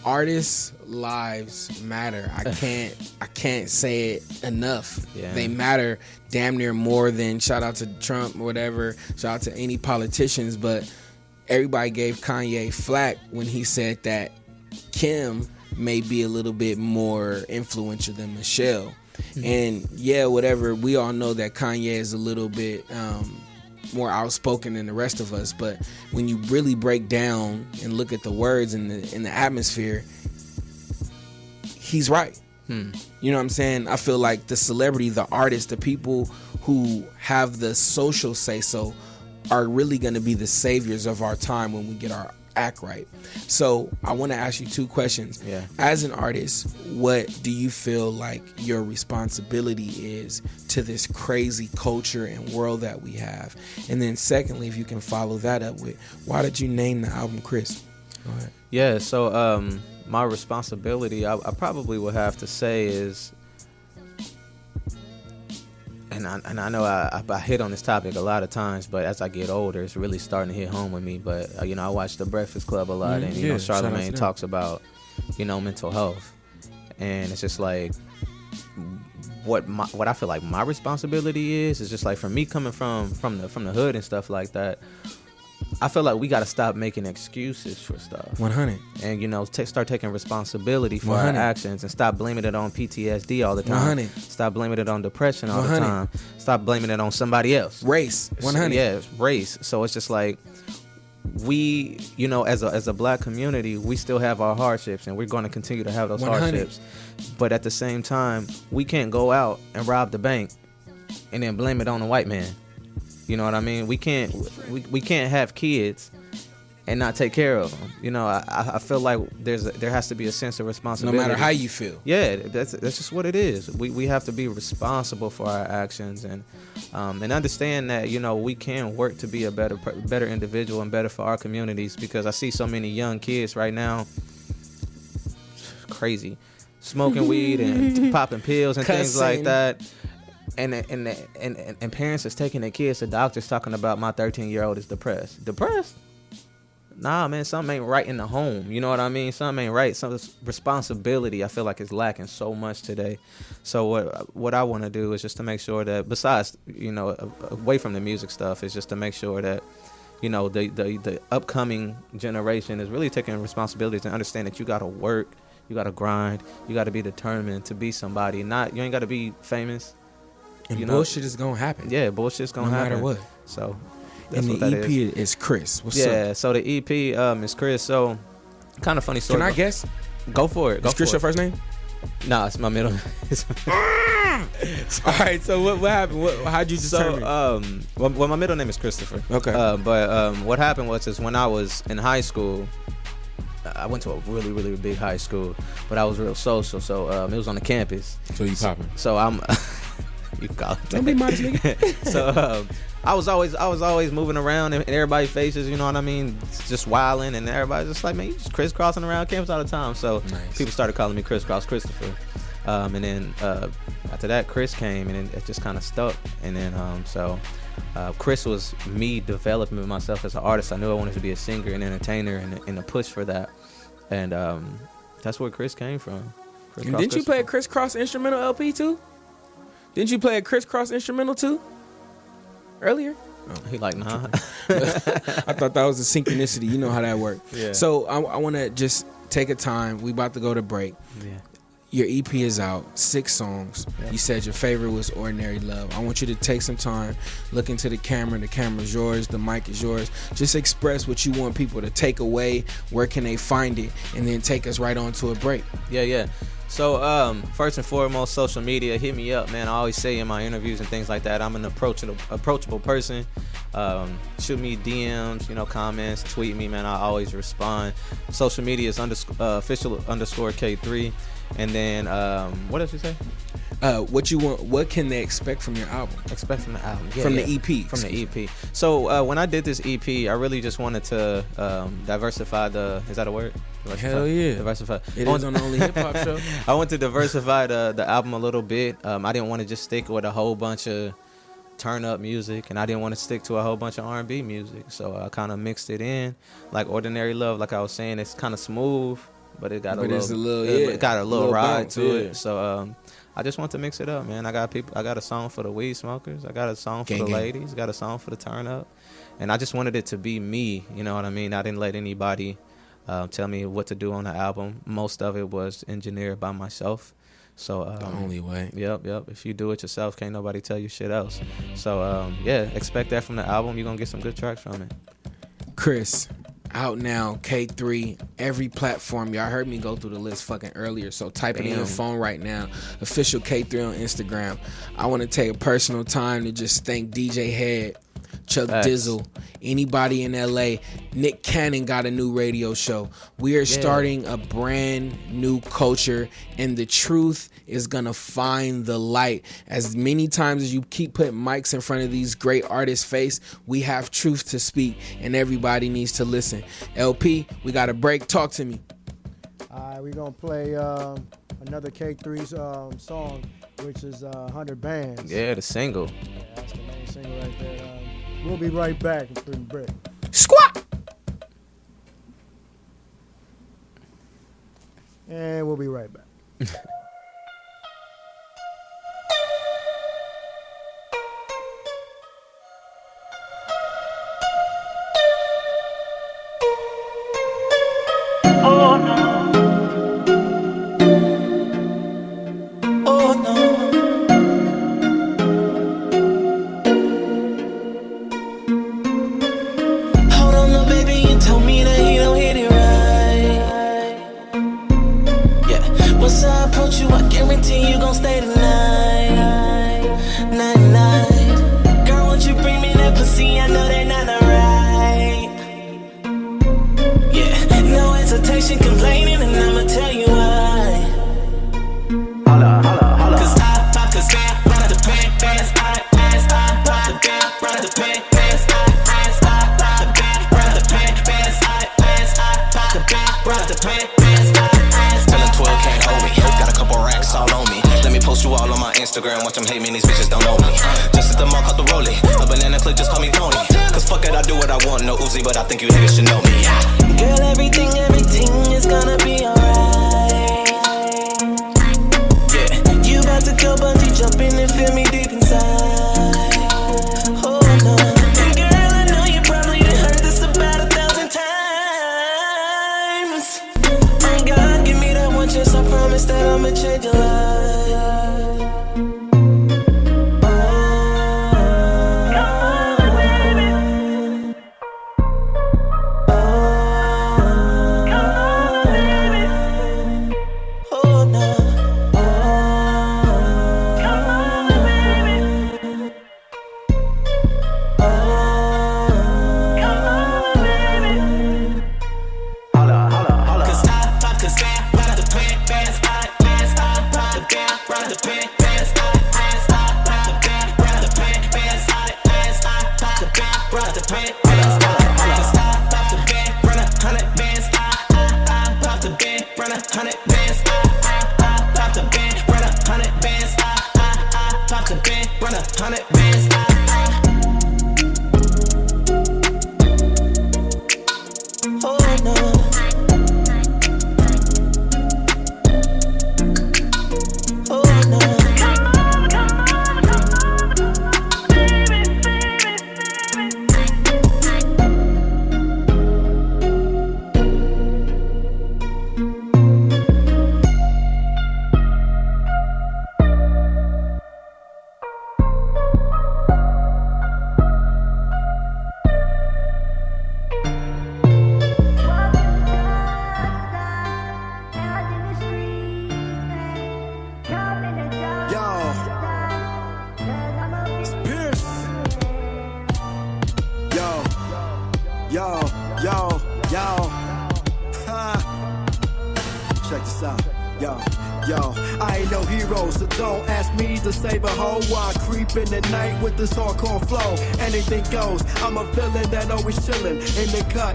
Artists' lives matter. I can't say it enough. Yeah. They matter damn near more than, shout out to Trump or whatever, shout out to any politicians, but everybody gave Kanye flack when he said that Kim may be a little bit more influential than Michelle. Mm-hmm. And whatever, we all know that Kanye is a little bit more outspoken than the rest of us, but when you really break down and look at the words in the atmosphere, he's right. You know what I'm saying? I feel like the celebrity, the artist, the people who have the social say-so are really going to be the saviors of our time when we get our act right. So I want to ask you 2 questions. Yeah. As an artist, what do you feel like your responsibility is to this crazy culture and world that we have? And then secondly, if you can follow that up with, why did you name the album Chris? Go ahead. Yeah, so my responsibility, I probably would have to say is, and I know I hit on this topic a lot of times, but as I get older, it's really starting to hit home with me. But I watch The Breakfast Club a lot, and Charlamagne talks about mental health, and it's just like what I feel like my responsibility is just like, for me coming from the hood and stuff like that. I feel like we got to stop making excuses for stuff. 100. And, start taking responsibility for 100. our actions, and stop blaming it on PTSD all the time. 100. Stop blaming it on depression all 100. the time. Stop blaming it on somebody else. Race. 100. Yeah, race. So it's just like, we, as a black community, we still have our hardships, and we're going to continue to have those 100. hardships. But at the same time, we can't go out and rob the bank and then blame it on the white man. You know what I mean? We can't have kids and not take care of them. I feel like there has to be a sense of responsibility. No matter how you feel. Yeah, that's just what it is. We have to be responsible for our actions, and understand that we can work to be a better individual and better for our communities. Because I see so many young kids right now, crazy, smoking weed and popping pills and things like that. And parents is taking their kids to doctors talking about, my 13-year-old is depressed. Depressed? Nah, man, something ain't right in the home. You know what I mean? Something ain't right. Some responsibility, I feel like, is lacking so much today. So what I want to do is just to make sure that, besides, away from the music stuff, is just to make sure that, the upcoming generation is really taking responsibility to understand that you got to work, you got to grind, you got to be determined to be somebody. You ain't got to be famous. And bullshit is gonna happen. Yeah, bullshit's gonna happen. No matter what. So that's and what the that EP is Chris. What's up? Yeah, so the EP is Chris. So kind of funny story. Can I guess? Go for it. Is Chris your first name? Nah, it's my middle. All right. So what happened? How'd you determine? So well, my middle name is Christopher. Okay. But what happened was when I was in high school, I went to a really, really big high school, but I was real social. So it was on the campus. So you popping? So I'm. You call it. Don't be modest, nigga. So I was always moving around in everybody's faces, you know what I mean? Just wilding, and everybody's just like, man, you just crisscrossing around campus all the time. So people started calling me Crisscross Christopher. And then after that, Chris came, and it just kind of stuck. And then Chris was me developing myself as an artist. I knew I wanted to be a singer and entertainer, and a push for that. And that's where Chris came from. And didn't you play a Crisscross instrumental LP too? Didn't you play a Crisscross instrumental too? Earlier? Oh, he like, nah. I thought that was a synchronicity. You know how that works. Yeah. So I want to just take a time. We about to go to break. Yeah. Your EP is out, 6 songs. Yep. You said your favorite was Ordinary Love. I want you to take some time, look into the camera. The camera's yours, the mic is yours. Just express what you want people to take away. Where can they find it? And then take us right on to a break. Yeah. So first and foremost, social media, hit me up, man. I always say in my interviews and things like that, I'm an approachable person. Shoot me DMs, comments, tweet me, man. I always respond. Social media is official_K3. And then what else you say? What you want? What can they expect from your album? Expect from the album, the EP. From the EP. So when I did this EP, I really just wanted to diversify the. Is that a word? Diversify. Hell yeah. Diversify. It is on the Only Hip Hop Show. I want to diversify the album a little bit. I didn't want to just stick with a whole bunch of turn up music, and I didn't want to stick to a whole bunch of R&B music. So I kind of mixed it in, like Ordinary Love. Like I was saying, it's kind of smooth, but it got a little ride bounce, to it. So I just want to mix it up, man. I got a song for the weed smokers. I got a song for the ladies. I got a song for the turn up. And I just wanted it to be me, you know what I mean? I didn't let anybody tell me what to do on the album. Most of it was engineered by myself. So the only way. Yep. If you do it yourself, can't nobody tell you shit else. So expect that from the album. You're gonna get some good tracks from it. Chris, out now, K3, every platform. Y'all heard me go through the list fucking earlier, so type it in your phone right now. Official K3 on Instagram. I want to take a personal time to just thank DJ Head, Chuck Dizzle, anybody in LA. Nick Cannon got a new radio show. We are starting a brand new culture, and the truth is gonna find the light. As many times as you keep putting mics in front of these great artists' face, we have truth to speak, and everybody needs to listen. LP, we got a break. Talk to me. All right, we're going to play another K3's song, which is 100 Bands. Yeah, the single. Yeah, that's the main single right there. We'll be right back from the break. Squat! And we'll be right back. Instagram, watch them hate me, these bitches don't know me. Just at the mall, caught the rollie. A banana clip, just call me Tony. Cause fuck it, I do what I want, no Uzi, but I think you niggas should know me. Girl, everything is gonna be alright. Yeah, you about to go bungee jumping and feel me deep inside. Oh no. And girl, I know you probably heard this about 1,000 times. Oh God, give me that one chance, I promise that I'ma change your life.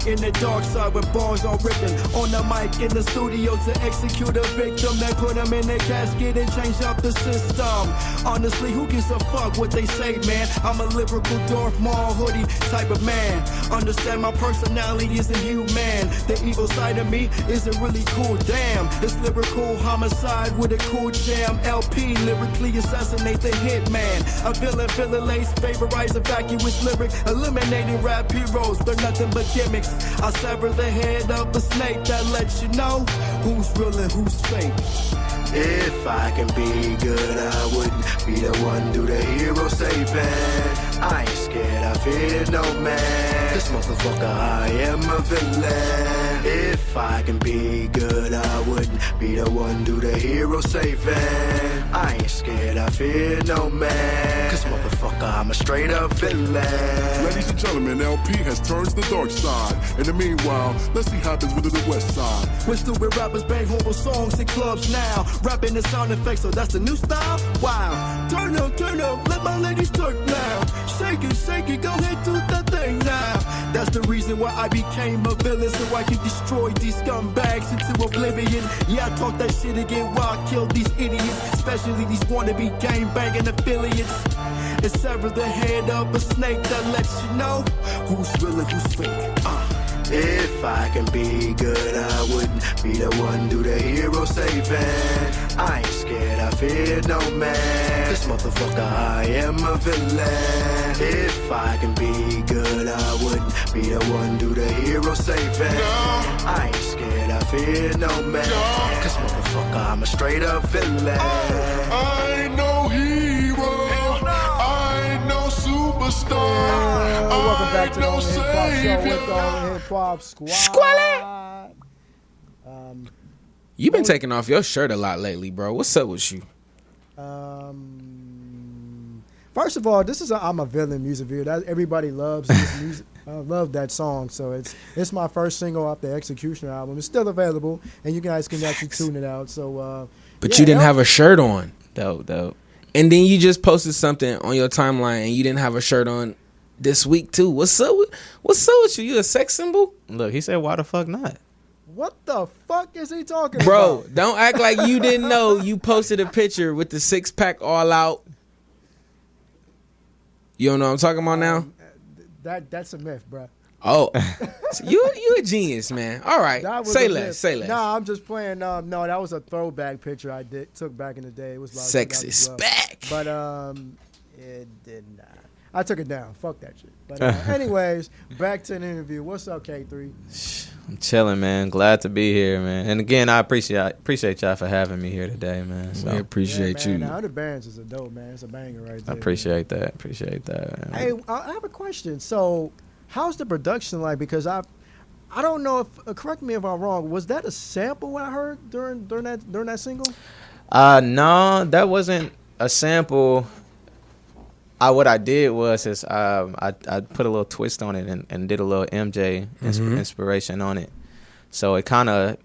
In the dark side with bars all written on the mic in the studio to execute a victim that put him in a casket and change up the system. Honestly, who gives a fuck what they say, man? I'm a lyrical Darth Maul hoodie type of man. Understand my personality isn't human. The evil side of me isn't really cool. Damn, it's lyrical homicide with a cool jam. LP lyrically assassinate the hitman. A villain lace, favorize a vacuous lyric, eliminating rap heroes. They're nothing but gimmicks. I sever the head of the snake that lets you know who's real and who's fake. If I can be good, I wouldn't be the one do the hero saving. I ain't scared, I fear no man. This motherfucker, I am a villain. If I can be good, I wouldn't be the one do the hero saving. I ain't scared, I fear no man. Cause motherfucker, I'm a straight up villain. Ladies and gentlemen, LP has turned to the dark side. In the meanwhile, let's see what happens with the west side. When stupid rappers bang horrible songs in clubs now, rapping the sound effects, so that's the new style? Wow. Turn up, let my ladies twerk now. Shake it, go ahead, do that thing now. That's the reason why I became a villain, so I can destroy these scumbags into oblivion. Yeah, I talk that shit again while I kill these idiots, especially these wannabe gang-banging affiliates. And sever the head of a snake that lets you know who's real and who's fake. If I can be good, I wouldn't be the one do the hero saving. I ain't scared, I fear no man. This motherfucker, I am a villain. If I can be good, I wouldn't be the one do the hero saving. I ain't scared, I fear no man. Cause motherfucker, I'm a straight up villain. I ain't no hero. I ain't no superstar. Welcome back to the Only Hip Hop Show with the Only Hip Hop Squad. Squally! You've been taking off your shirt a lot lately, bro. What's up with you? First of all, this is a I'm a Villain music video. Everybody loves this music. I love that song. So it's my first single off the Executioner album. It's still available, and you guys can actually tune it out. So, but you didn't have a shirt on. Dope. And then you just posted something on your timeline, and you didn't have a shirt on this week too. What's up with you? You a sex symbol? Look, he said, why the fuck not? What the fuck is he talking Bro, about? don't act like you didn't know. You posted a picture with the 6-pack all out. You don't know what I'm talking about now? That's a myth, bro. Oh, so you a genius, man. All right, say less. Nah, I'm just playing. No, that was a throwback picture I took back in the day. It was like sex is back, but it did not. I took it down. Fuck that shit. But anyways, back to the interview. What's up, K3? I'm chilling, man. Glad to be here, man. And again, I appreciate y'all for having me here today, man. So. We appreciate you. Now, the bands is a dope, man. It's a banger right there. I appreciate that. Man. Hey, I have a question. So, how's the production like? Because I don't know if correct me if I'm wrong. Was that a sample I heard during that single? No, that wasn't a sample. What I did was I put a little twist on it and did a little MJ inspiration on it. So it kind of,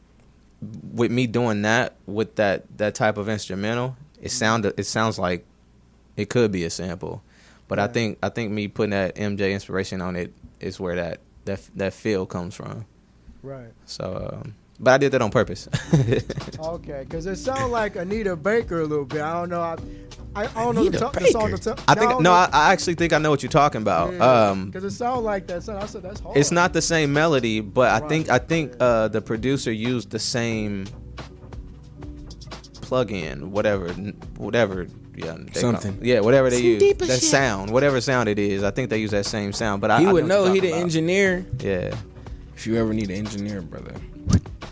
with me doing that with that type of instrumental, it sounds like it could be a sample. But I think me putting that MJ inspiration on it is where that feel comes from. Right. So, but I did that on purpose. Okay, because it sounds like Anita Baker a little bit. I don't know. I don't know the song. I actually think I know what you're talking about. Because it sounds like that song. I said that's hard. It's not the same melody, but I think the producer used the same plug-in, whatever. Yeah, something. Whatever they use. That sound, whatever sound it is. I think they use that same sound. But he would know. He the engineer. Yeah. If you ever need an engineer, brother.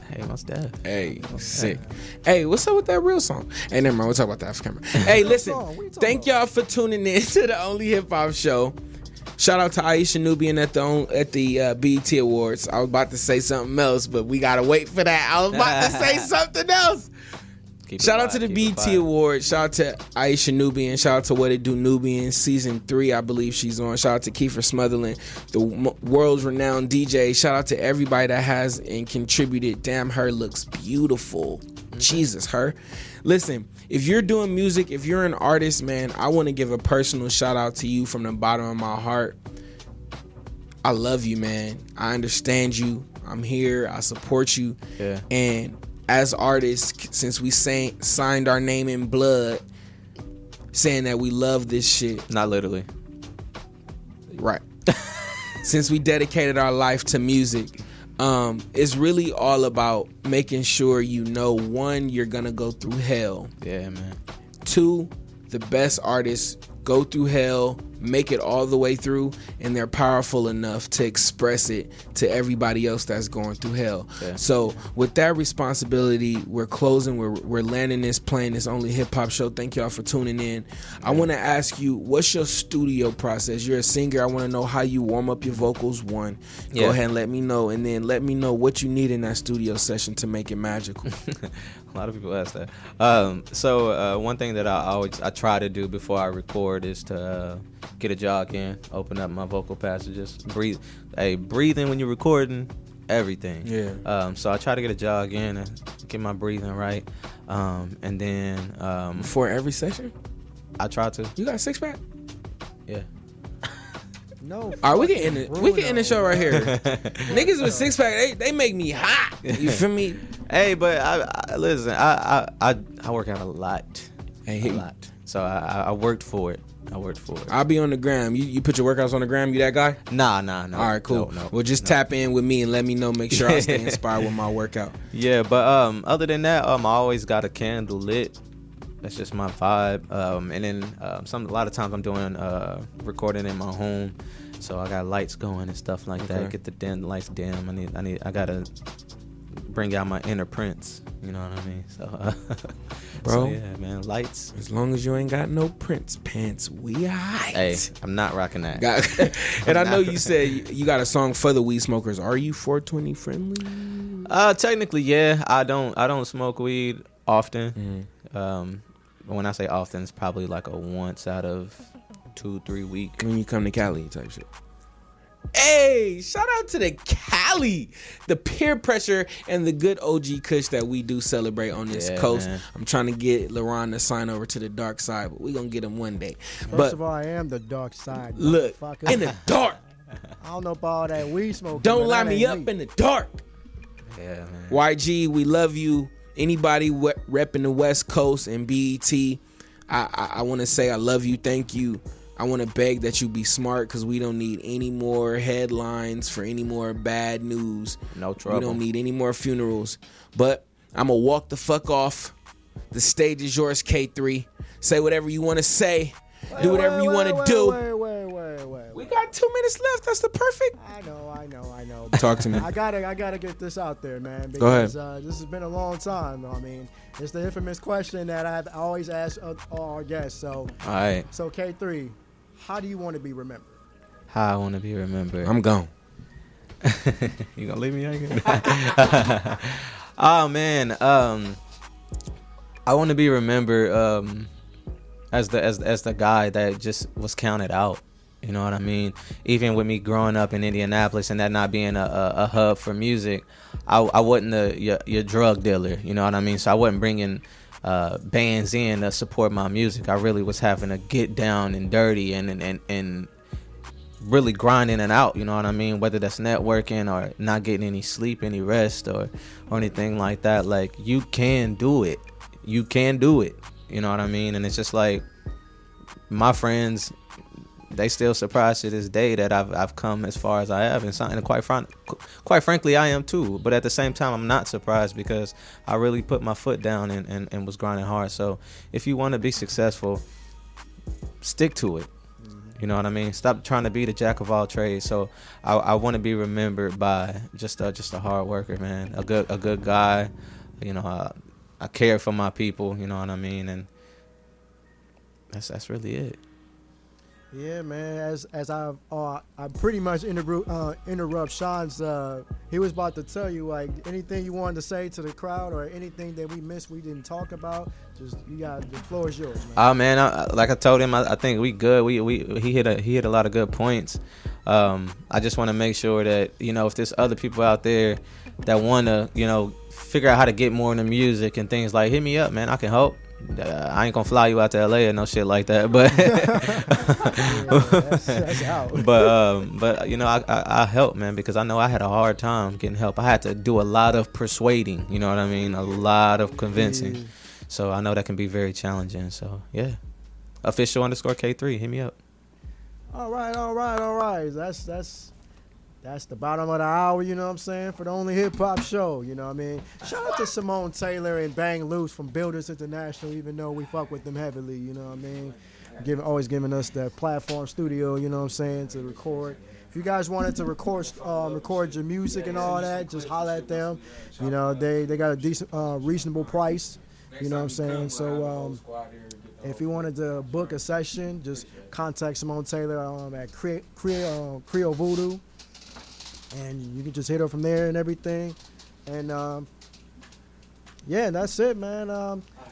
Hey, what's that? Hey, sick. Hey, what's up with that real song? Hey, never mind. We'll talk about that off camera. Hey, listen. Thank y'all for tuning in to the Only Hip Hop Show. Shout out to Aisha Nubian at the BET Awards. I was about to say something else, but we gotta wait for that. I was about to say something else. Shout out to the BET Awards. Shout out to Aisha Nubian. Shout out to What It Do Nubian. Season 3, I believe she's on. Shout out to Kiefer Smotherland, the world's renowned DJ. Shout out to everybody that has and contributed. Damn, her looks beautiful. Jesus, her. Listen, if you're doing music, if you're an artist, man, I want to give a personal shout out to you from the bottom of my heart. I love you, man. I understand you. I'm here. I support you. Yeah. And as artists, since we signed our name in blood, saying that we love this shit. Not literally. Right. Since we dedicated our life to music, it's really all about making sure you know, 1, you're gonna go through hell. Yeah, man. 2, the best artists go through hell, make it all the way through, and they're powerful enough to express it to everybody else that's going through hell. Yeah. So with that responsibility, we're closing, we're landing this plane, this Only Hip Hop Show. Thank y'all for tuning in. I want to ask you, what's your studio process? You're a singer. I want to know how you warm up your vocals. 1, go ahead and let me know, and then let me know what you need in that studio session to make it magical. A lot of people ask that. So one thing that I try to do before I record is to get a jog in, open up my vocal passages, breathe. Hey, breathing when you're recording, everything. Yeah. So I try to get a jog in and get my breathing right, and then before every session, I try to. You got a 6-pack? Yeah. No. All right, we can end the show right here. Niggas with six pack, they make me hot. You feel me? Hey, but I listen. I work out a lot. A lot. So I worked for it. I'll be on the gram. You put your workouts on the gram? You that guy? Nah. All right, cool. No, well, just tap in with me and let me know. Make sure I stay inspired with my workout. Yeah, but other than that, I always got a candle lit. That's just my vibe. And then a lot of times I'm doing recording in my home, so I got lights going and stuff like that. Get the lights dim. I gotta bring out my inner Prince. You know what I mean? So, bro, so yeah, man, lights. As long as you ain't got no Prince pants, we alright. Hey, I'm not rocking that. And I know you said you got a song for the weed smokers. Are you 420 friendly? Technically, yeah. I don't smoke weed often. When I say often, it's probably like a once out of 2-3 weeks. When you come to Cali type shit. Hey, shout out to the Cali, the peer pressure and the good OG Kush that we do celebrate on this coast. Man. I'm trying to get LaRon to sign over to the dark side, but we gonna get him one day. First of all, I am the dark side. Look, in the dark. I don't know about all that weed smoking. Don't line me up in the dark. Yeah, man. YG, we love you. Anybody repping the West Coast and BET, I want to say I love you. Thank you. I want to beg that you be smart because we don't need any more headlines for any more bad news. No trouble. We don't need any more funerals. But I'm going to walk the fuck off. The stage is yours, K3. Say whatever you want to say. Do whatever you want to do. Wait. We got 2 minutes left. That's the perfect. I know. Talk to me. I gotta get this out there, man. Because, go ahead. This has been a long time. I mean, it's the infamous question that I always ask all our guests. So, all right. So K3, how do you want to be remembered? How I want to be remembered. I'm gone. You gonna leave me hanging? Oh man, I want to be remembered as the guy that just was counted out. You know what I mean? Even with me growing up in Indianapolis and that not being a hub for music, I wasn't your drug dealer. You know what I mean? So I wasn't bringing bands in to support my music. I really was having to get down and dirty and really grinding it out. You know what I mean? Whether that's networking or not getting any sleep, any rest, or anything like that. Like, you can do it. You can do it. You know what I mean? And it's just like, my friends, they still surprised to this day that I've come as far as I have, and quite frankly, I am too. But at the same time, I'm not surprised because I really put my foot down and was grinding hard. So if you want to be successful, stick to it. You know what I mean? Stop trying to be the jack of all trades. So I want to be remembered by just a hard worker, man. A good guy. You know, I care for my people. You know what I mean? And that's really it. Yeah, man. As I pretty much interrupt Sean's. He was about to tell you, like, anything you wanted to say to the crowd or anything that we missed, we didn't talk about. Just the floor is yours, man. Oh man, like I told him, I think we good. He hit a lot of good points. I just want to make sure that, you know, if there's other people out there that want to, you know, figure out how to get more into music and things, like, hit me up, man. I can help. I ain't gonna fly you out to LA or no shit like that, but that's out. but you know, I help, man, because I know I had a hard time getting help. I had to do a lot of persuading, you know what I mean, a lot of convincing. So I know that can be very challenging. So yeah, official_K3, hit me up. All right. That's the bottom of the hour, you know what I'm saying, for the Only Hip Hop Show, you know what I mean? Shout out to Simone Taylor and Bang Loose from Builders International, even though we fuck with them heavily, you know what I mean? Always giving us that platform studio, you know what I'm saying, to record. If you guys wanted to record your music and all that, just holler at them. You know, they got a decent, reasonable price, you know what I'm saying? So if you wanted to book a session, just contact Simone Taylor at Creole Voodoo. And you can just hit her from there and everything. And, yeah, that's it, man.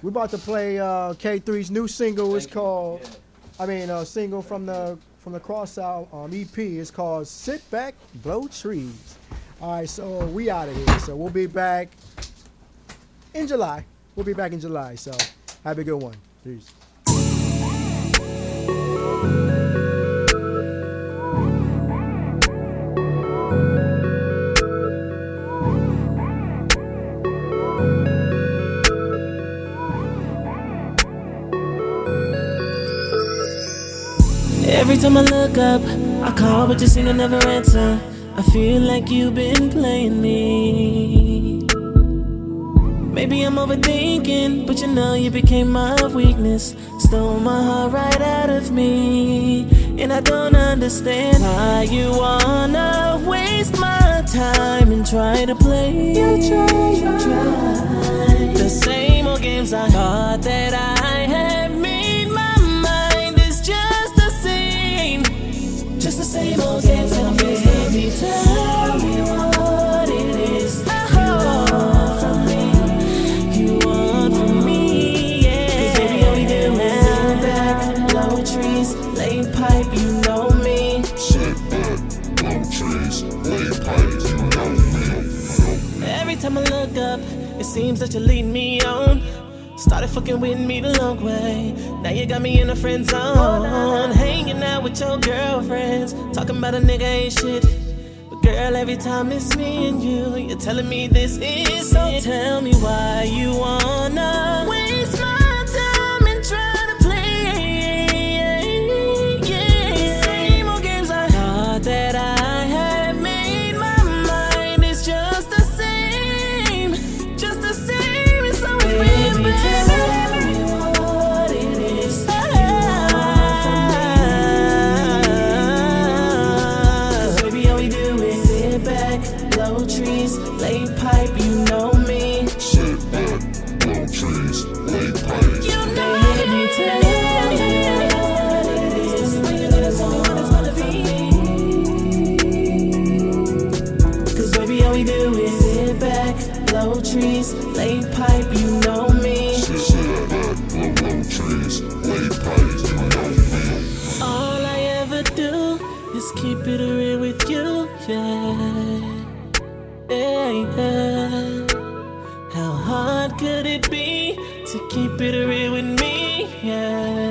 We're about to play K3's new single. It's called, single from the Crossout EP. It's called Sit Back, Blow Trees. All right, so we out of here. So we'll be back in July. So have a good one. Peace. Every time I look up, I call but you seem to never answer. I feel like you've been playing me. Maybe I'm overthinking, but you know you became my weakness. Stole my heart right out of me. And I don't understand why you wanna waste my time and try to play. You try. The same old games I thought that I had made my mind is just the same. Just the same old games that I'm playing. Baby, tell me what it is you want from me. You want from me, yeah. 'Cause baby, all we do is sit back, blow trees, lay pipe, you know me. Sit back, blow trees, lay pipe, you know me. Every time I look up, it seems that you're leading me on. Started fucking with me the long way. Now you got me in a friend zone. Hanging out with your girlfriends, talking about a nigga ain't shit. But girl, every time it's me and you're telling me this is so. Tell me why you wanna waste my time and try to play. Yeah. Same old games I thought that I had made my mind is just the same. Just the same. It's always been. Baby, tell me what it is you want from me. 'Cause baby, all we do is sit back, blow trees, lay pipe, you know me. Sit back, blow trees, lay pipe. You know me. Tell me what it is you wanna be. 'Cause baby, all we do is sit back, blow trees, lay pipe, you know me. Sit back, blow trees, lay pipe, you know me. All I ever do is keep it real with you, yeah. Yeah. How hard could it be to keep it real with me, yeah.